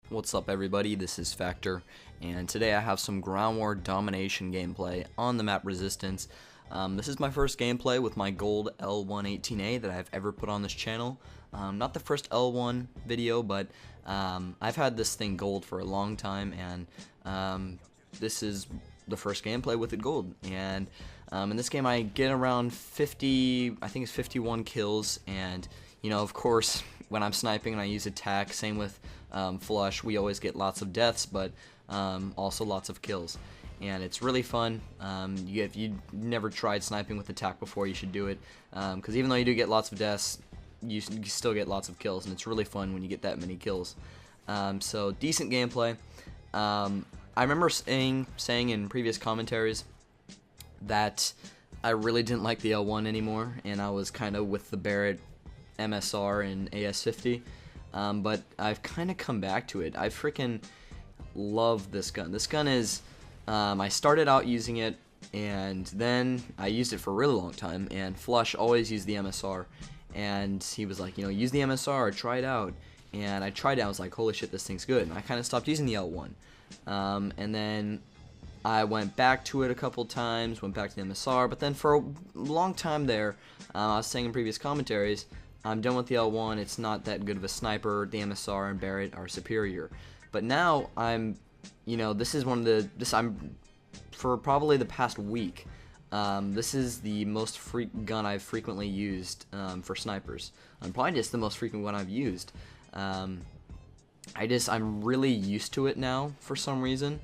What's up everybody, this is Factor, and today I have some GroundWar Domination gameplay on the map Resistance. This is my first gameplay with my Gold L118A that I've ever put on this channel. Not the first L1 video, but I've had this thing gold for a long time, and this is the first gameplay with it gold. And in this game I get around 50, I think it's 51 kills, and you know, of course, when I'm sniping and I use attack, same with flush, we always get lots of deaths, but also lots of kills, and it's really fun. If you never tried sniping with attack before, you should do it, because even though you do get lots of deaths, you still get lots of kills, and it's really fun when you get that many kills. So decent gameplay. I remember saying in previous commentaries that I really didn't like the L1 anymore, and I was kind of with the Barrett MSR and AS50, but I've kind of come back to it. I freaking love this gun. This gun is, I started out using it, and then I used it for a really long time, and Flush always used the MSR, and he was like, you know, use the MSR, try it out, and I tried it. I was like, holy shit, this thing's good, and I kind of stopped using the L1, and then I went back to it a couple times, went back to the MSR, but then for a long time there, I was saying in previous commentaries, I'm done with the L1, it's not that good of a sniper, the MSR and Barrett are superior. But now I'm, you know, this is one of the, for probably the past week, this is the most gun I've frequently used for snipers. Probably just the most frequent one I've used. I'm really used to it now for some reason.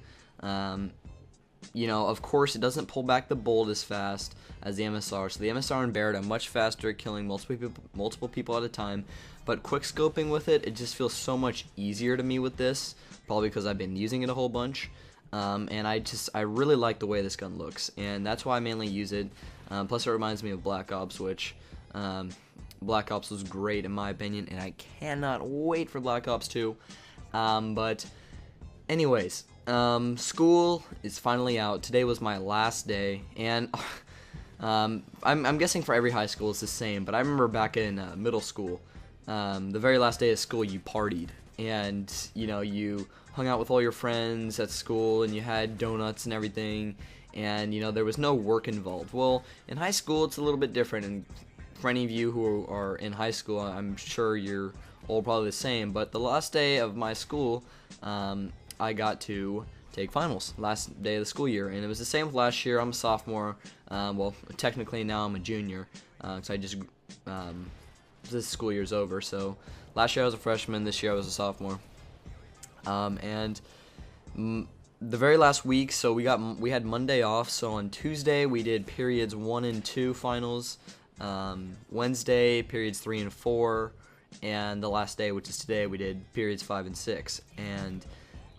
You know, of course, it doesn't pull back the bolt as fast as the MSR, so the MSR and Barrett are much faster at killing multiple people at a time, but quick scoping with it, it just feels so much easier to me with this, probably because I've been using it a whole bunch, and I really like the way this gun looks, and that's why I mainly use it. Plus it reminds me of Black Ops, which Black Ops was great in my opinion, and I cannot wait for Black Ops 2, but anyways, school is finally out. Today was my last day, and I'm guessing for every high school it's the same, but I remember back in middle school, the very last day of school you partied, and you know, you hung out with all your friends at school, and you had donuts and everything, and you know, there was no work involved. Well, in high school it's a little bit different, and for any of you who are in high school, I'm sure you're all probably the same, but the last day of my school, I got to take finals, last day of the school year, and it was the same with last year. I'm a sophomore, well, technically now I'm a junior, because I just, this school year's over, so last year I was a freshman, this year I was a sophomore, and the very last week, so we had Monday off, so on Tuesday we did periods 1 and 2 finals, Wednesday periods 3 and 4, and the last day, which is today, we did periods 5 and 6, and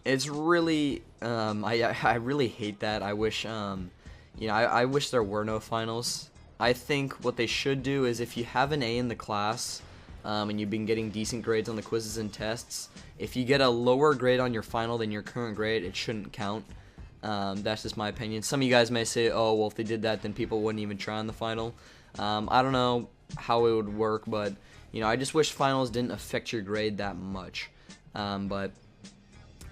it's really, I really hate that. I wish, you know, I wish there were no finals. I think what they should do is if you have an A in the class, and you've been getting decent grades on the quizzes and tests, if you get a lower grade on your final than your current grade, it shouldn't count. That's just my opinion. Some of you guys may say, oh, well, if they did that, then people wouldn't even try on the final. I don't know how it would work, but, you know, I just wish finals didn't affect your grade that much. But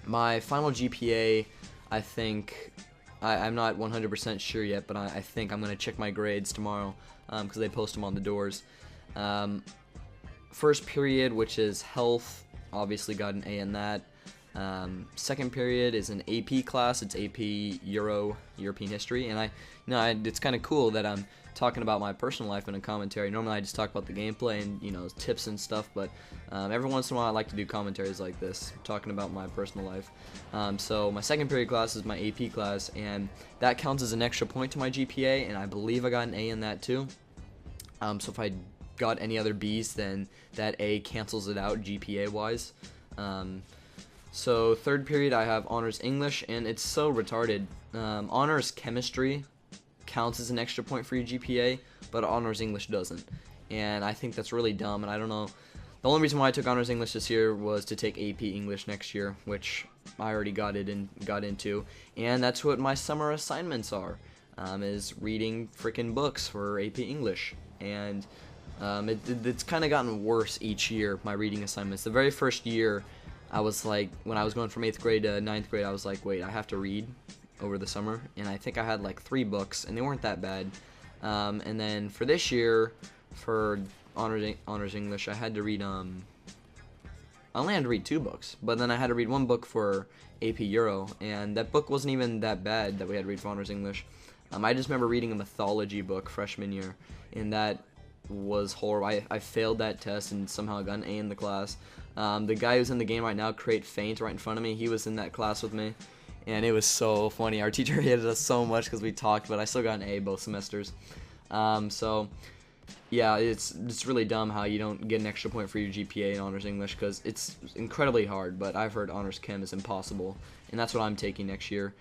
my final GPA, I think, I'm not 100% sure yet, but I think I'm going to check my grades tomorrow, because they post them on the doors. First period, which is health, obviously got an A in that. Second period is an AP class, it's AP European history, and it's kind of cool that I'm talking about my personal life in a commentary. Normally I just talk about the gameplay and, you know, tips and stuff, but every once in a while I like to do commentaries like this, talking about my personal life. So my second period class is my AP class, and that counts as an extra point to my GPA, and I believe I got an A in that too. So if I got any other B's, then that A cancels it out GPA wise. So third period I have honors English, and it's so retarded. Honors chemistry counts as an extra point for your GPA, but honors English doesn't, and I think that's really dumb, and I don't know. The only reason why I took honors English this year was to take AP English next year, which I already got into, and that's what my summer assignments are, is reading freaking books for AP English, and it's kind of gotten worse each year, my reading assignments. The very first year I was like, when I was going from 8th grade to 9th grade, I was like, wait, I have to read over the summer, and I think I had like 3 books, and they weren't that bad. And then for this year, for honors English, I had to read I only had to read 2 books, but then I had to read 1 book for AP Euro, and that book wasn't even that bad that we had to read for honors English. I just remember reading a mythology book freshman year, and that was horrible. I failed that test and somehow I got an A in the class. The guy who's in the game right now, Create Feint, right in front of me, he was in that class with me, and it was so funny. Our teacher hated us so much because we talked, but I still got an A both semesters. So yeah, it's really dumb how you don't get an extra point for your GPA in honors English, because it's incredibly hard, but I've heard honors chem is impossible, and that's what I'm taking next year.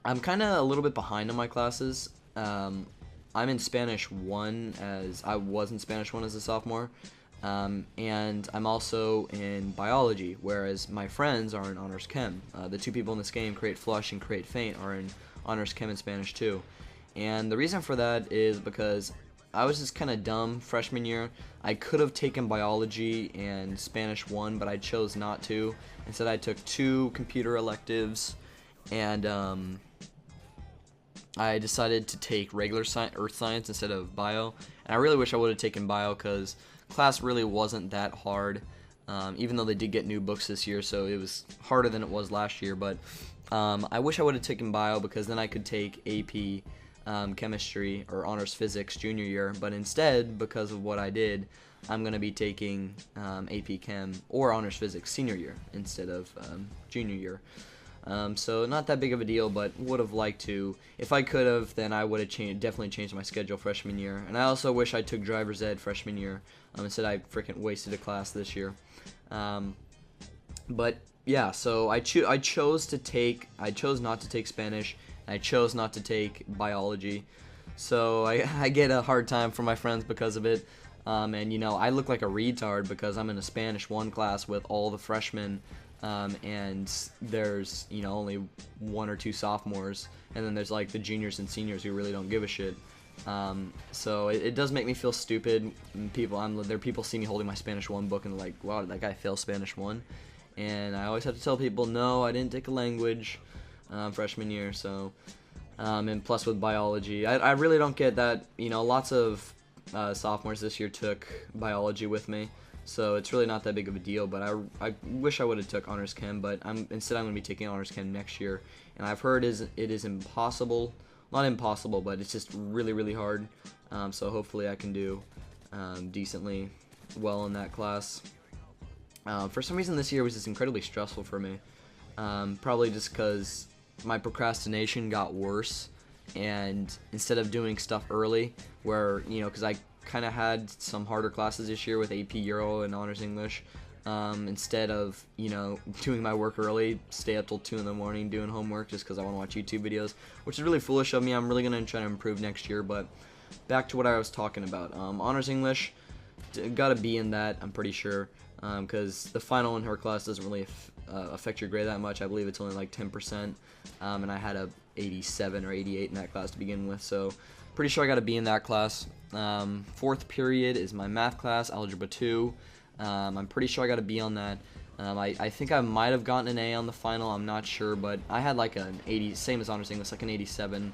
I'm kind of a little bit behind on my classes. I'm in Spanish 1, as I was in Spanish 1 as a sophomore, and I'm also in biology, whereas my friends are in honors chem. The 2 people in this game, Create Flush and Create Feint, are in honors chem and Spanish too. And the reason for that is because I was just kind of dumb freshman year. I could have taken biology and Spanish 1, but I chose not to. Instead, I took 2 computer electives, and I decided to take regular earth science instead of bio. And I really wish I would have taken bio, because class really wasn't that hard, even though they did get new books this year, so it was harder than it was last year. But I wish I would have taken bio, because then I could take AP chemistry or honors physics junior year. But instead, because of what I did, I'm going to be taking AP chem or honors physics senior year instead of junior year. So not that big of a deal, but would have liked to. If I could have, then I would have definitely changed my schedule freshman year. And I also wish I took driver's ed freshman year. Instead, I freaking wasted a class this year. But yeah, so I chose not to take Spanish, and I chose not to take biology. So I get a hard time from my friends because of it. And you know, I look like a retard because I'm in a Spanish 1 class with all the freshmen. And there's, you know, only 1 or 2 sophomores, and then there's like the juniors and seniors who really don't give a shit. So it does make me feel stupid. There are people see me holding my Spanish 1 book and like, wow, did that guy fail Spanish 1? And I always have to tell people, no, I didn't take a language freshman year. So and plus with biology, I really don't get that. You know, lots of sophomores this year took biology with me. So it's really not that big of a deal, but I wish I would have took honors chem, but instead I'm going to be taking honors chem next year, and I've heard it is impossible, not impossible, but it's just really, really hard. So hopefully I can do decently well in that class. For some reason this year was just incredibly stressful for me, probably just because my procrastination got worse, and instead of doing stuff early, where, you know, because I kind of had some harder classes this year with AP Euro and honors English, instead of, you know, doing my work early, stay up till 2 in the morning doing homework just because I want to watch YouTube videos, which is really foolish of me. I'm really going to try to improve next year. But back to what I was talking about, honors English, got a B in that, I'm pretty sure, because the final in her class doesn't really affect your grade that much. I believe it's only like 10%, and I had a 87 or 88 in that class to begin with, so pretty sure I got a B in that class. 4th period is my math class, Algebra 2. I'm pretty sure I got a B on that. I think I might have gotten an A on the final, I'm not sure, but I had like an 80, same as honors English, like an 87%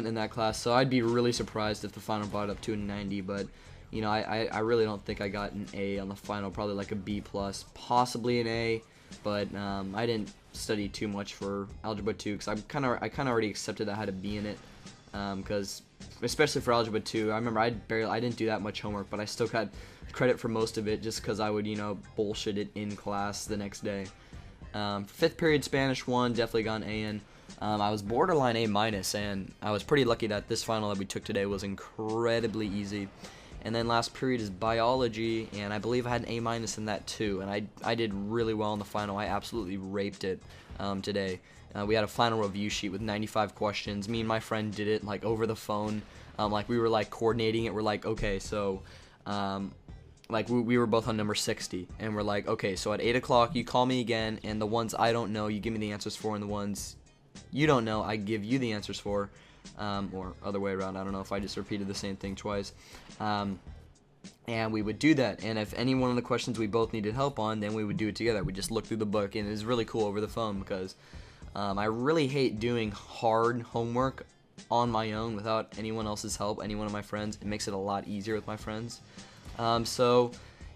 in that class, so I'd be really surprised if the final brought up to a 90, but you know, I really don't think I got an A on the final, probably like a B+, possibly an A, but I didn't study too much for Algebra 2, because I kind of already accepted I had a B in it, because especially for Algebra 2, I remember I didn't do that much homework, but I still got credit for most of it just because I would, you know, bullshit it in class the next day. 5th period Spanish 1, definitely got an A in. I was borderline A-, and I was pretty lucky that this final that we took today was incredibly easy. And then last period is biology, and I believe I had an A- in that too, and I did really well in the final. I absolutely raped it today. We had a final review sheet with 95 questions. Me and my friend did it like over the phone. Like we were like coordinating it. We're like, okay, so like we were both on number 60, and we're like, okay, so at 8 o'clock you call me again, and the ones I don't know you give me the answers for, and the ones you don't know I give you the answers for, or other way around. I don't know if I just repeated the same thing twice. And we would do that, and if any one of the questions we both needed help on, then we would do it together. We just look through the book, and it was really cool over the phone because I really hate doing hard homework on my own without anyone else's help, any one of my friends. It makes it a lot easier with my friends. So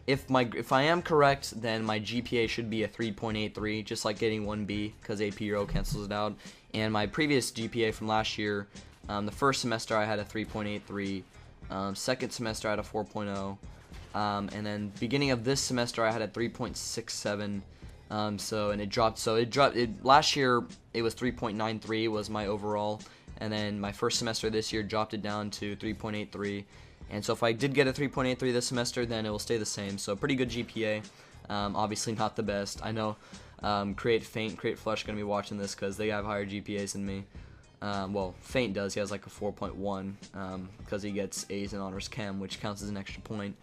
if I am correct, then my GPA should be a 3.83, just like getting 1B, because AP Euro cancels it out. And my previous GPA from last year, the first semester I had a 3.83. Second semester I had a 4.0, and then beginning of this semester I had a 3.67. Last year it was 3.93 was my overall, and then my first semester this year dropped it down to 3.83. And so if I did get a 3.83 this semester, then it will stay the same. So pretty good GPA. Obviously not the best. I know Create Flush gonna be watching this because they have higher GPAs than me. Well, Faint does. He has like a 4.1 because he gets A's in Honors Chem, which counts as an extra point.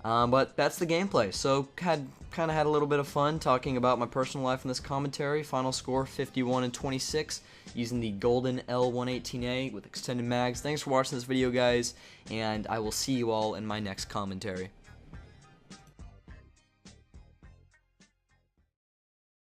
But that's the gameplay. So kind of had a little bit of fun talking about my personal life in this commentary. Final score 51-26 using the Golden L118A with extended mags. Thanks for watching this video, guys, and I will see you all in my next commentary.